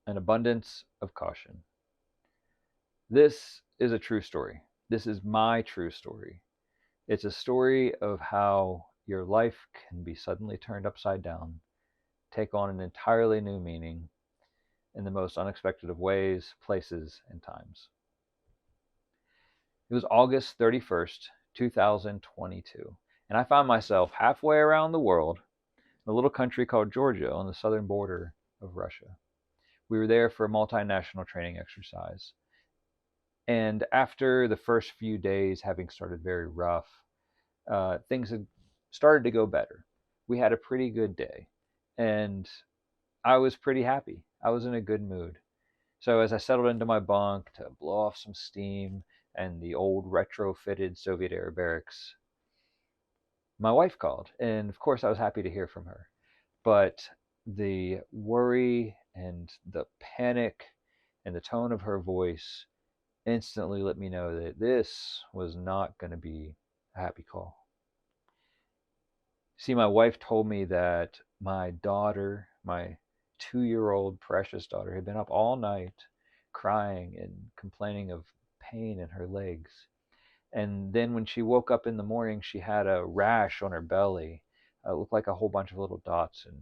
An abundance of caution. This is a true story. This is my true story. It's a story of how your life can be suddenly turned upside down, take on an entirely new meaning in the most unexpected of ways, places, and times. It was August 31st, 2022, and I found myself halfway around the world in a little country called Georgia on the southern border of Russia. We were there for a multinational training exercise. And after the first few days having started very rough, things had started to go better. We had a pretty good day, and I was pretty happy. I was in a good mood. So as I settled into my bunk to blow off some steam and the old retrofitted Soviet era barracks, my wife called, and of course I was happy to hear from her. But the worry and the panic and the tone of her voice instantly let me know that this was not going to be a happy call. See, my wife told me that my daughter, my 2-year old precious daughter, had been up all night crying and complaining of pain in her legs. And then when she woke up in the morning, she had a rash on her belly. It looked like a whole bunch of little dots. And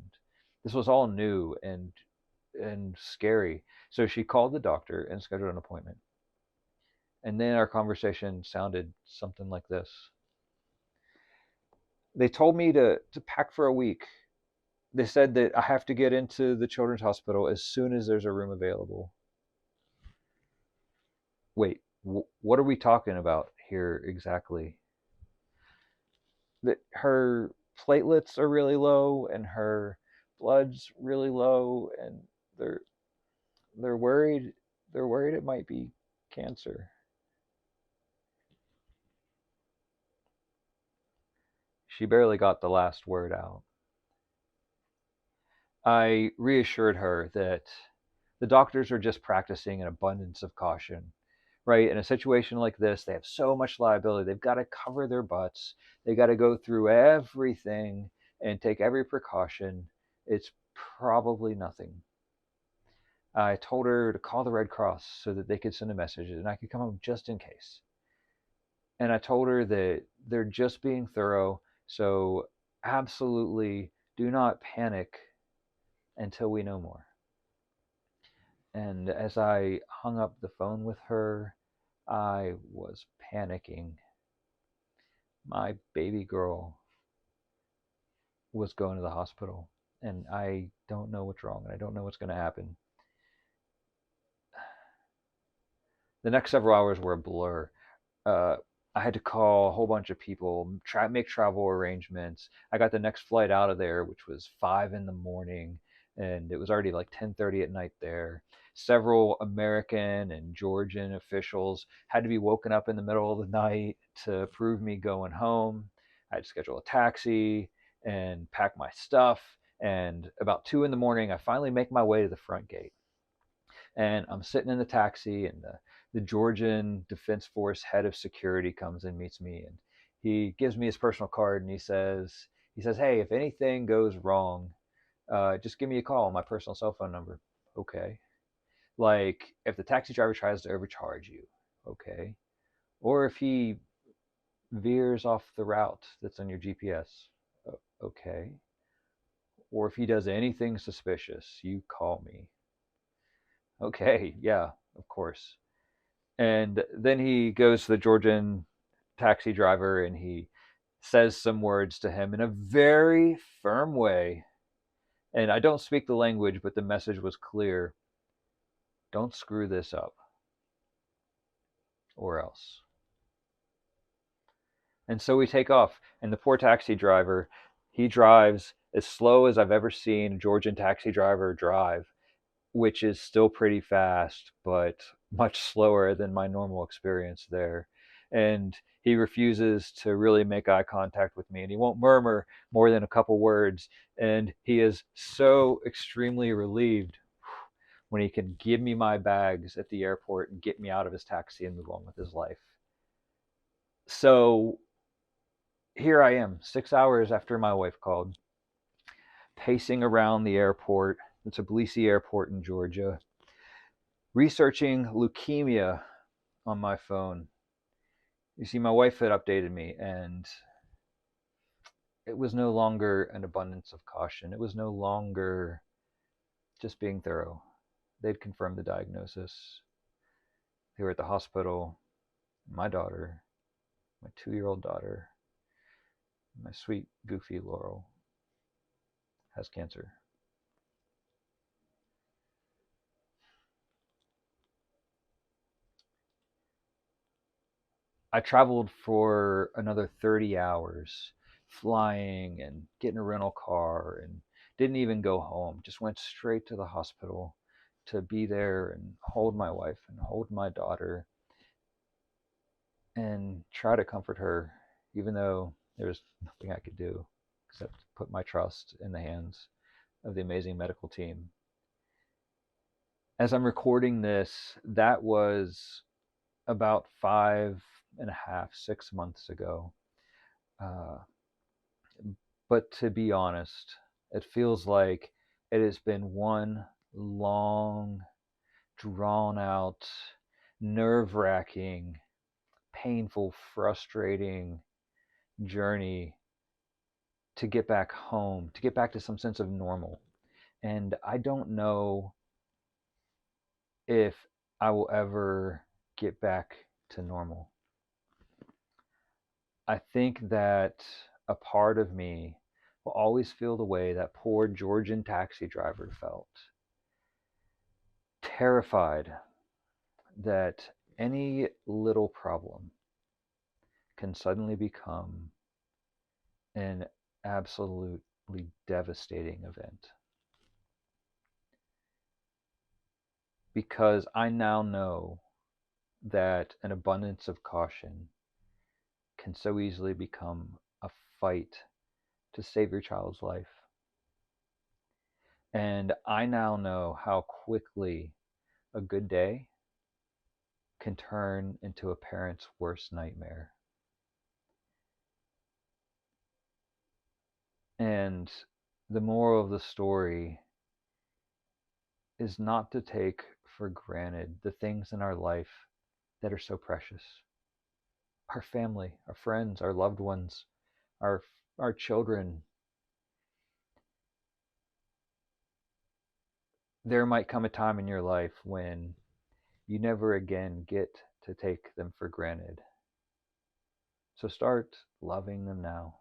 this was all new and scary. So she called the doctor and scheduled an appointment. And then our conversation sounded something like this. They told me to pack for a week. They said that I have to get into the children's hospital as soon as there's a room available. Wait, what are we talking about here exactly? That her platelets are really low and her blood's really low, and they're they're worried they're worried it might be cancer. She barely got the last word out. I reassured her that the doctors are just practicing an abundance of caution, right? In a situation like this, they have so much liability. They've got to cover their butts. They got to go through everything and take every precaution. It's probably nothing. I told her to call the Red Cross so that they could send a message and I could come home just in case. And I told her that they're just being thorough, so absolutely do not panic until we know more. And as I hung up the phone with her, I was panicking. My baby girl was going to the hospital, and I don't know what's wrong, and I don't know what's going to happen. The next several hours were a blur. Uh, I had to call a whole bunch of people, make travel arrangements. I got the next flight out of there, which was 5 in the morning, and it was already like 10:30 at night there. Several American and Georgian officials had to be woken up in the middle of the night to approve me going home. I had to schedule a taxi and pack my stuff. And about 2 in the morning, I finally make my way to the front gate, and I'm sitting in the taxi, and the Georgian Defense Force head of security comes and meets me, and he gives me his personal card, and he says, "Hey, if anything goes wrong, just give me a call on my personal cell phone number." Okay. Like if the taxi driver tries to overcharge you, okay, or if he veers off the route that's on your GPS, okay, or if he does anything suspicious, you call me. Okay, yeah, of course. And then he goes to the Georgian taxi driver and he says some words to him in a very firm way. And I don't speak the language, but the message was clear. Don't screw this up, or else. And so we take off. And the poor taxi driver, he drives as slow as I've ever seen a Georgian taxi driver drive, which is still pretty fast, but much slower than my normal experience there. And he refuses to really make eye contact with me, and he won't murmur more than a couple words. And he is so extremely relieved when he can give me my bags at the airport and get me out of his taxi and move on with his life. So here I am, 6 hours after my wife called, pacing around the airport. It's a Tbilisi airport in Georgia, researching leukemia on my phone. You see, my wife had updated me, and it was no longer an abundance of caution. It was no longer just being thorough. They'd confirmed the diagnosis. They were at the hospital. My daughter, my 2-year-old daughter, my sweet, goofy Laurel, has cancer. I traveled for another 30 hours flying and getting a rental car and didn't even go home. Just went straight to the hospital to be there and hold my wife and hold my daughter and try to comfort her, even though there was nothing I could do except put my trust in the hands of the amazing medical team. As I'm recording this, that was about 5.5, 6 months ago. Uh, but to be honest, it feels like it has been one long, drawn out, nerve wracking, painful, frustrating journey to get back home, to get back to some sense of normal. And I don't know if I will ever get back to normal. I think that a part of me will always feel the way that poor Georgian taxi driver felt. Terrified that any little problem can suddenly become an absolutely devastating event. Because I now know that an abundance of caution can so easily become a fight to save your child's life. And I now know how quickly a good day can turn into a parent's worst nightmare. And the moral of the story is not to take for granted the things in our life that are so precious. Our family, our friends, our loved ones, our our children. There might come a time in your life when you never again get to take them for granted. So start loving them now.